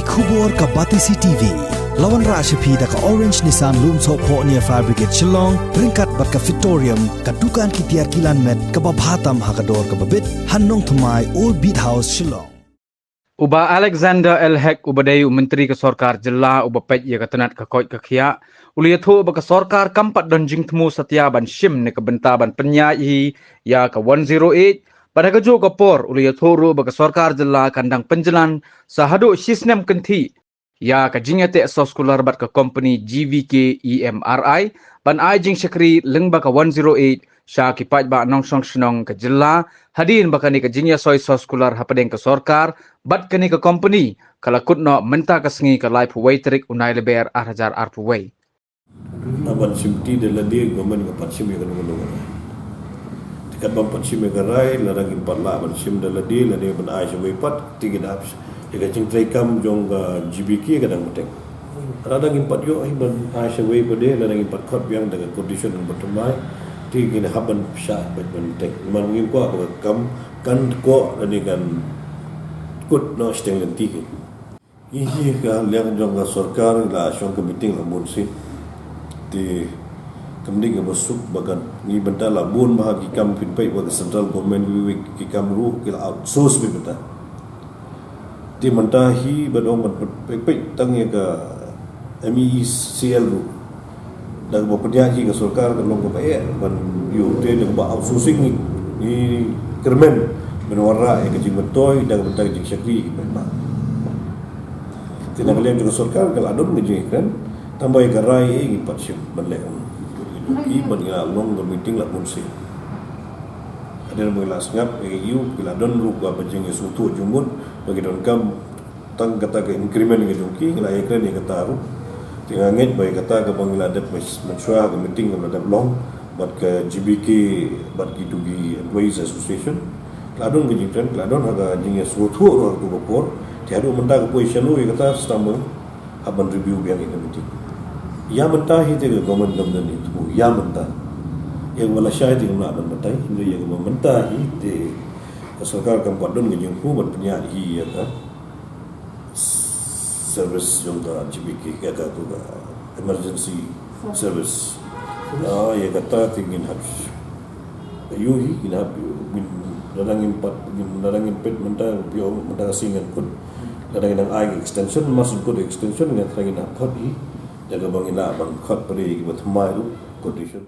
Kubor ka Batisi TV. Lawan Rashapi da ka Orange Nissan Loom So Po near Fabricate Shillong, Ringkat bat ka Victorium, ka Dukan ki Tiar Kilan Met, ka Babhatam Hakador ka Babit, Hannong Thamai Old Beat House Shillong. Uba Alexander L. Heck ubadayu Menteri ke Sorkar jela uba pet ia katenat ke koi ke kia. Uliyathu uba ke Sorkar kampat dan jing temu setia ban shim ne ke bentaban penyai ya ke 108. Pada kejo ke por uliyathu ru uba ke Sorkar jela kandang Pynjlan sahadu Snem kenti. Ya ke jingate Soskular bat ke company GVK EMRI ban ai jing syakri lengba ke 108 sya kipat ba nong song senong ke jela hadin bakani ke jingya soy Soskular hapadeng ke Sorkar bat kini ke company kalau kutno menta ke sengi ke live waiterik unai leber arhajar arpuway. Aban simti de ladi gomen ke patsim ya kanu nungan. Tikat bam patsim ya garai larang impat la ban sim de ladi ban ai sewe pat tiga daps. Jika cing traikam jong GBK kadang betek. Radang impat yo ai ban ai sewe pade larang impat kot yang dengan condition yang bertemai tiga ni haban sya ban betek. Man ngim ko kam kan ko lani kan kut no steng lenti ke. Ini ka liang jong Sorkar la asyong ke meeting la munsi di kemudian masuk bagan ni benda la bun bahagi kam pinpai wa central government we ki kam ru kila outsource bi benda di mentahi badong pinpai tang ya ka MECL ru dan ba penyaji ke Sorkar ke long ba ban yu te de ba outsourcing ni kermen menwara ya ke jimetoy dan benda jing syakri ba tidak kalian juga Sorkar kalau adon ngejengkan tambah garai ini patsim balek i badinga long meeting la munsi ada mula sengap yu kila don ru ga bajing sutu jumun bagi don kam tang kata ke increment ke jongki la ekran ni kata ru tinga nget bai kata ke bangila dat mensua ke meeting ke dat long bat ke GBK bat ki tugi employees association ladon ke jingkan ladon haga jing sutu ru tu bopor tiadu menda ke position lu kata stamba aban review yang ini meeting ya mentah itu government itu ya mentah yang wala syahid yang nak mentah itu yang mentah itu Sorkar kampat don ngejeng pu ban penyahi ya ka service yang da GBK kata tu emergency service ya kata tingin harus ayuhi inap darang impat mentah biong mentah singan pun kadang-kadang ai extension masuk kod extension dengan terangin apa jaga bangila bang khot pare ki bathmai ru condition